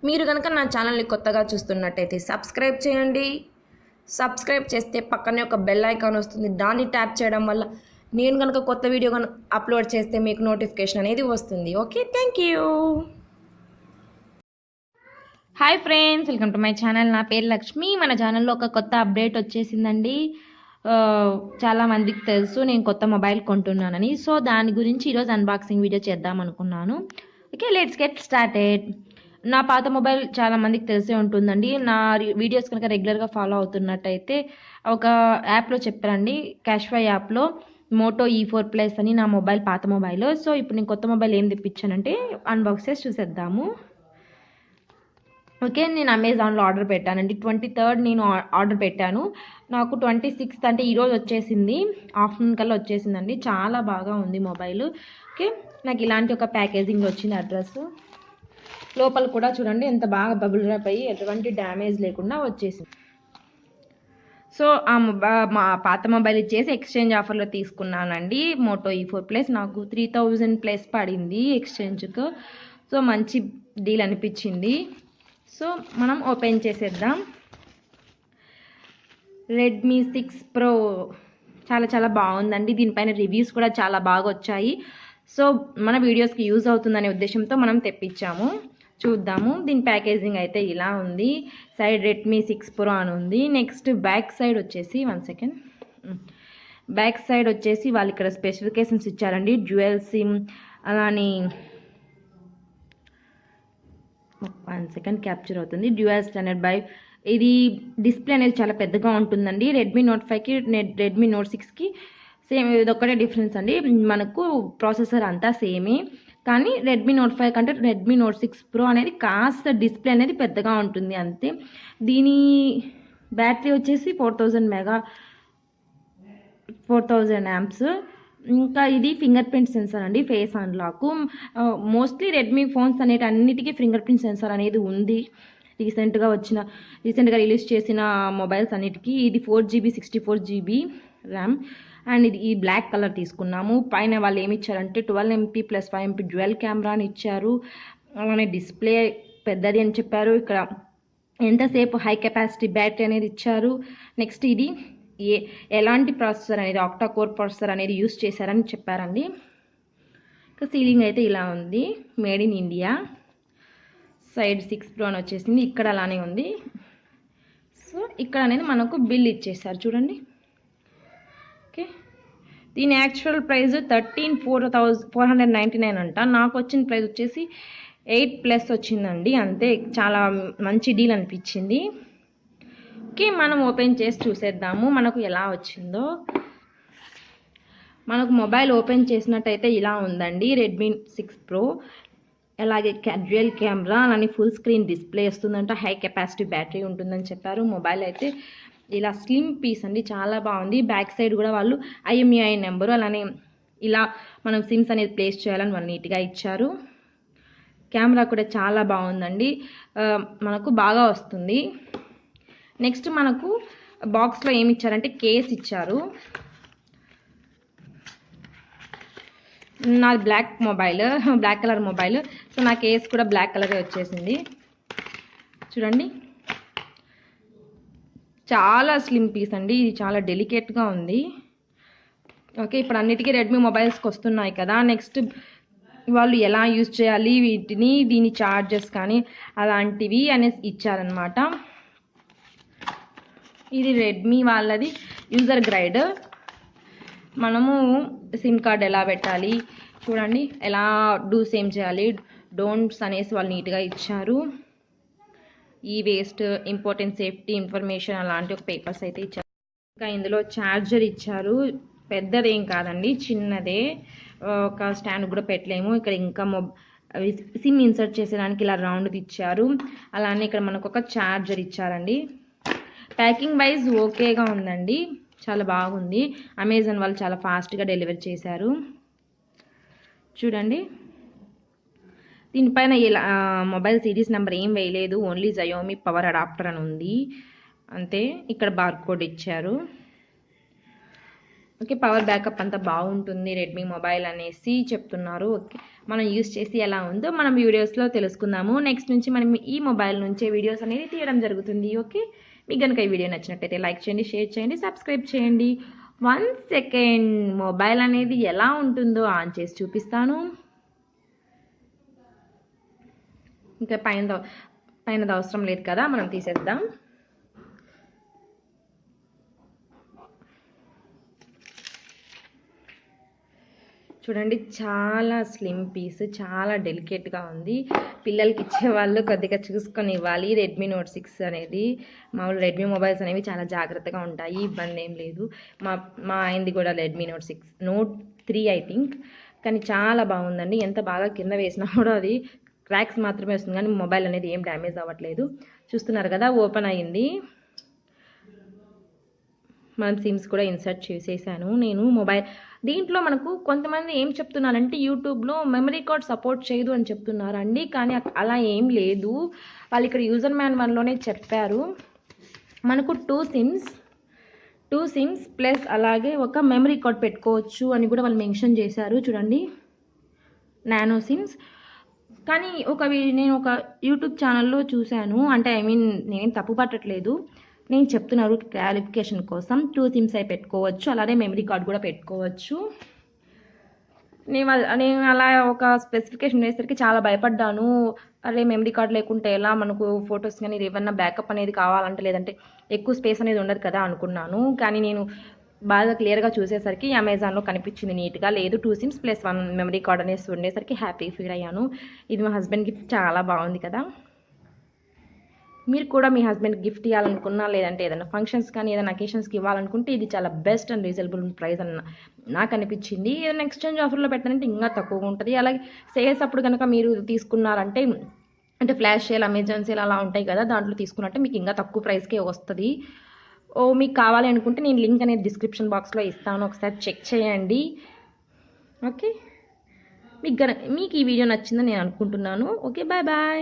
మీరు కనుక నా ఛానల్ని కొత్తగా చూస్తున్నట్టయితే సబ్స్క్రైబ్ చేయండి. సబ్స్క్రైబ్ చేస్తే పక్కనే ఒక బెల్ ఐకాన్ వస్తుంది. దాన్ని ట్యాప్ చేయడం వల్ల నేను కనుక కొత్త వీడియో అప్లోడ్ చేస్తే మీకు నోటిఫికేషన్ అనేది వస్తుంది. Okay, thank you. Hi friends, welcome to my channel. నా పేరు లక్ష్మి. మన ఛానల్లో ఒక కొత్త అప్డేట్ వచ్చేసిందండి. చాలా మందికి తెలుసు నేను కొత్త మొబైల్ కొంటున్నానని. సో దాని గురించి ఈరోజు అన్బాక్సింగ్ వీడియో చేద్దాం అనుకున్నాను. Okay, let's get started. నా పాత మొబైల్ చాలా మందికి తెలిసే ఉంటుందండి. నా వీడియోస్ కనుక రెగ్యులర్గా ఫాలో అవుతున్నట్టయితే ఒక యాప్లో చెప్పారండి, క్యాష్ఫై యాప్లో మోటో E4+ అని నా మొబైల్, పాత మొబైల్. సో ఇప్పుడు నేను కొత్త మొబైల్ ఏం తెప్పించానంటే అన్బాక్స్ చేసి చూసేద్దాము. ఓకే, నేను అమెజాన్లో ఆర్డర్ పెట్టానండి. 23rd నేను ఆర్డర్ పెట్టాను. నాకు 26th అంటే ఈరోజు వచ్చేసింది, ఆఫ్టర్నూన్ కల్లా వచ్చేసిందండి. చాలా బాగా ఉంది మొబైల్. ఓకే, నాకు ఇలాంటి ఒక ప్యాకేజింగ్ వచ్చింది. అడ్రస్ లోపల కూడా చూడండి ఎంత బాగా బబుల్ ర్యాప్ అయ్యి ఎటువంటి డ్యామేజ్ లేకుండా వచ్చేసింది. సో మా పాత మొబైల్ ఇచ్చేసి ఎక్స్చేంజ్ ఆఫర్లో తీసుకున్నానండి. Moto E4+. నాకు 3000+ పడింది ఎక్స్చేంజ్కు. సో మంచి డీల్ అనిపించింది. సో మనం ఓపెన్ చేసేద్దాం. రెడ్మీ 6 Pro చాలా చాలా బాగుందండి. దీనిపైన రివ్యూస్ కూడా చాలా బాగా వచ్చాయి. సో మన వీడియోస్కి యూజ్ అవుతుందనే ఉద్దేశంతో మనం తెప్పించాము. చూద్దాము. దీని ప్యాకేజింగ్ అయితే ఇలా ఉంది. సైడ్ రెడ్మీ 6 Pro అని ఉంది. నెక్స్ట్ బ్యాక్ సైడ్ వచ్చేసి బ్యాక్ సైడ్ వచ్చేసి వాళ్ళు ఇక్కడ స్పెసిఫికేషన్స్ ఇచ్చారండి. డ్యూయల్ సిమ్ అలానే క్యాప్చర్ అవుతుంది. Dual standard by. ఇది డిస్ప్లే అనేది చాలా పెద్దగా ఉంటుందండి. రెడ్మీ Note 5కి రెడ్మీ Note 6కి సేమ్, ఇది ఒక్కటే డిఫరెన్స్ అండి. మనకు ప్రాసెసర్ అంతా సేమే, కానీ రెడ్మీ Note 5 కంటే రెడ్మీ Note 6 Pro అనేది కాస్త డిస్ప్లే అనేది పెద్దగా ఉంటుంది అంతే. దీని బ్యాటరీ వచ్చేసి 4000 amps. ఇంకా ఇది ఫింగర్ ప్రింట్ సెన్సార్ అండి, face unlock. Mostly Redmi phones అన్నిటికీ ఫింగర్ ప్రింట్ సెన్సార్ అనేది ఉంది. రీసెంట్గా రిలీజ్ చేసిన మొబైల్స్ అన్నిటికీ. ఇది 4GB 64GB ర్యామ్. అండ్ ఇది ఈ బ్లాక్ కలర్ తీసుకున్నాము. పైన వాళ్ళు ఏమి ఇచ్చారంటే 12MP + 5MP డ్యూయల్ కెమెరాని ఇచ్చారు. అలానే డిస్ప్లే పెద్దది అని చెప్పారు. ఇక్కడ ఎంతసేపు హై కెపాసిటీ బ్యాటరీ అనేది ఇచ్చారు. నెక్స్ట్ ఇది ఎలాంటి ప్రాసెసర్ అనేది, ఆక్టా కోర్ ప్రాసెసర్ అనేది యూస్ చేశారని చెప్పారండి. ఇంకా సీలింగ్ అయితే ఇలా ఉంది, made in India. Side 6 Pro అని వచ్చేసింది. ఇక్కడ అలానే ఉంది. సో ఇక్కడ అనేది మనకు బిల్ ఇచ్చేసారు చూడండి. ఓకే, దీని యాక్చువల్ ప్రైస్ 13,499 అంట. నాకు వచ్చిన ప్రైస్ వచ్చేసి 8+ వచ్చిందండి. అంతే, చాలా మంచి డీల్ అనిపించింది. ఓకే, మనం ఓపెన్ చేసి చూసేద్దాము మనకు ఎలా వచ్చిందో. మనకు మొబైల్ ఓపెన్ చేసినట్టయితే ఇలా ఉందండి. Redmi 6 Pro. అలాగే డ్యూయల్ కెమెరా, అలానే ఫుల్ స్క్రీన్ డిస్ప్లే వస్తుందంట. హై కెపాసిటీ బ్యాటరీ ఉంటుందని చెప్పారు. మొబైల్ అయితే ఇలా స్లిమ్ పీస్ అండి, చాలా బాగుంది. బ్యాక్ సైడ్ కూడా వాళ్ళు IMEI నెంబరు, అలానే ఇలా మనం సిమ్స్ అనేది ప్లేస్ చేయాలని వాళ్ళు నీట్గా ఇచ్చారు. కెమెరా కూడా చాలా బాగుందండి, మనకు బాగా వస్తుంది. నెక్స్ట్ మనకు బాక్స్లో ఏమి ఇచ్చారంటే కేస్ ఇచ్చారు. నాది బ్లాక్ కలర్ మొబైల్. సో నా కేస్ కూడా బ్లాక్ కలరే వచ్చేసింది. చూడండి, చాలా స్లిమ్ పీస్ అండి. ఇది చాలా డెలికేట్గా ఉంది. ఓకే, ఇప్పుడు అన్నిటికీ రెడ్మీ మొబైల్స్కి వస్తున్నాయి కదా. నెక్స్ట్ వాళ్ళు ఎలా యూజ్ చేయాలి వీటిని, దీని చార్జెస్ కానీ అలాంటివి అనేసి ఇచ్చారనమాట. ఇది రెడ్మీ వాళ్ళది యూజర్ గైడ్. మనము సిమ్ కార్డ్ ఎలా పెట్టాలి చూడండి, ఎలా డూస్ ఏం చేయాలి, డోంట్స్ అనేసి వాళ్ళు నీట్గా ఇచ్చారు. ఈ వేస్ట్, ఇంపార్టెంట్ సేఫ్టీ ఇన్ఫర్మేషన్ అలాంటి ఒక పేపర్స్ అయితే ఇచ్చారు. ఇంకా ఇందులో ఛార్జర్ ఇచ్చారు. పెద్దదేం కాదండి, చిన్నదే. ఒక స్టాండ్ కూడా పెట్టలేము. ఇక్కడ ఇంకా సిమ్ ఇన్సర్ట్ చేసేదానికి ఇలా రౌండ్ది ఇచ్చారు. అలానే ఇక్కడ మనకు ఒక ఛార్జర్ ఇచ్చారండి. ప్యాకింగ్ వైజ్ ఓకేగా ఉందండి, చాలా బాగుంది. అమెజాన్ వాళ్ళు చాలా ఫాస్ట్గా డెలివరీ చేశారు. చూడండి, దీనిపైన ఇలా మొబైల్ సిరీస్ నెంబర్ ఏం వేయలేదు, ఓన్లీ Xiaomi పవర్ అడాప్టర్ అని ఉంది అంతే. ఇక్కడ బార్కోడ్ ఇచ్చారు. ఓకే, పవర్ బ్యాకప్ అంతా బాగుంటుంది రెడ్మీ మొబైల్ అనేసి చెప్తున్నారు. ఓకే, మనం యూస్ చేసి ఎలా ఉందో మనం వీడియోస్లో తెలుసుకుందాము. నెక్స్ట్ నుంచి మనం ఈ మొబైల్ నుంచే వీడియోస్ అనేది తీయడం జరుగుతుంది. ఓకే, మీకు కనుక ఈ వీడియో నచ్చినట్టయితే లైక్ చేయండి, షేర్ చేయండి, సబ్స్క్రైబ్ చేయండి. 1 సెకండ్, మొబైల్ అనేది ఎలా ఉంటుందో ఆన్ చేసి చూపిస్తాను. ఇంకా పైనది అవసరం లేదు కదా, మనం తీసేద్దాం. చూడండి, చాలా స్లిమ్ పీస్, చాలా డెలికేట్గా ఉంది. పిల్లలకి ఇచ్చేవాళ్ళు కొద్దిగా చూసుకొని ఇవ్వాలి. రెడ్మీ నోట్ 6 అనేది, మామూలు రెడ్మీ మొబైల్స్ అనేవి చాలా జాగ్రత్తగా ఉంటాయి, ఇబ్బంది ఏం లేదు. మా ఆయనది కూడా రెడ్మీ నోట్ 3 ఐ థింక్. కానీ చాలా బాగుందండి. ఎంత బాగా కింద వేసినా కూడా అది క్రాక్స్ మాత్రమే వస్తుంది, కానీ మొబైల్ అనేది ఏం డ్యామేజ్ అవ్వట్లేదు. చూస్తున్నారు కదా, ఓపెన్ అయ్యింది. మనం సిమ్స్ కూడా ఇన్సర్ట్ చేసేసాను నేను. మొబైల్ దీంట్లో మనకు కొంతమంది ఏం చెప్తున్నారంటే యూట్యూబ్లో మెమరీ కార్డ్ సపోర్ట్ చేయదు అని చెప్తున్నారండి, కానీ అలా ఏం లేదు. వాళ్ళు ఇక్కడ యూజర్ మాన్యువల్లోనే చెప్పారు. మనకు టూ సిమ్స్ ప్లస్ అలాగే ఒక మెమరీ కార్డ్ పెట్టుకోవచ్చు అని కూడా వాళ్ళు మెన్షన్ చేశారు. చూడండి, నానో సిమ్స్. కానీ నేను ఒక యూట్యూబ్ ఛానల్లో చూశాను, అంటే నేను తప్పు పట్టట్లేదు, నేను చెప్తున్నారు క్లారిఫికేషన్ కోసం. 2 సిమ్స్ అయి పెట్టుకోవచ్చు, అలానే మెమరీ కార్డ్ కూడా పెట్టుకోవచ్చు. నేను అలా ఒక స్పెసిఫికేషన్ వేసరికి చాలా భయపడ్డాను. అరే, మెమరీ కార్డ్ లేకుంటే ఎలా, మనకు ఫొటోస్ కానీ ఏమన్నా బ్యాకప్ అనేది కావాలంటే, లేదంటే ఎక్కువ స్పేస్ అనేది ఉండదు కదా అనుకున్నాను. కానీ నేను బాగా క్లియర్గా చూసేసరికి అమెజాన్లో కనిపించింది నీట్గా. లేదు, 2 సిమ్స్ ప్లస్ 1 మెమరీ కార్డ్ అనేసి ఉండేసరికి హ్యాపీ ఫీల్ అయ్యాను. ఇది మా హస్బెండ్ గిఫ్ట్, చాలా బాగుంది కదా. మీరు కూడా మీ హస్బెండ్ గిఫ్ట్ ఇవ్వాలనుకున్నా, లేదంటే ఏదైనా ఫంక్షన్స్ కానీ ఏదైనా అకేషన్స్కి ఇవ్వాలనుకుంటే ఇది చాలా బెస్ట్ అండ్ రీజనబుల్ ప్రైస్ అని నాకు అనిపించింది. ఏదైనా ఎక్స్చేంజ్ ఆఫర్లో పెట్టాలంటే ఇంకా తక్కువగా ఉంటుంది. అలాగే సేల్స్ అప్పుడు కనుక మీరు తీసుకున్నారంటే, అంటే ఫ్లాష్ సేల్, అమెజాన్ సేల్ అలా ఉంటాయి కదా, దాంట్లో తీసుకున్నట్టే మీకు ఇంకా తక్కువ ప్రైస్కే వస్తుంది. మీకు కావాలి అనుకుంటే నేను లింక్ అనేది డిస్క్రిప్షన్ బాక్స్లో ఇస్తాను, ఒకసారి చెక్ చేయండి. ఓకే, మీకు ఈ వీడియో నచ్చిందని నేను అనుకుంటున్నాను. Okay, bye bye.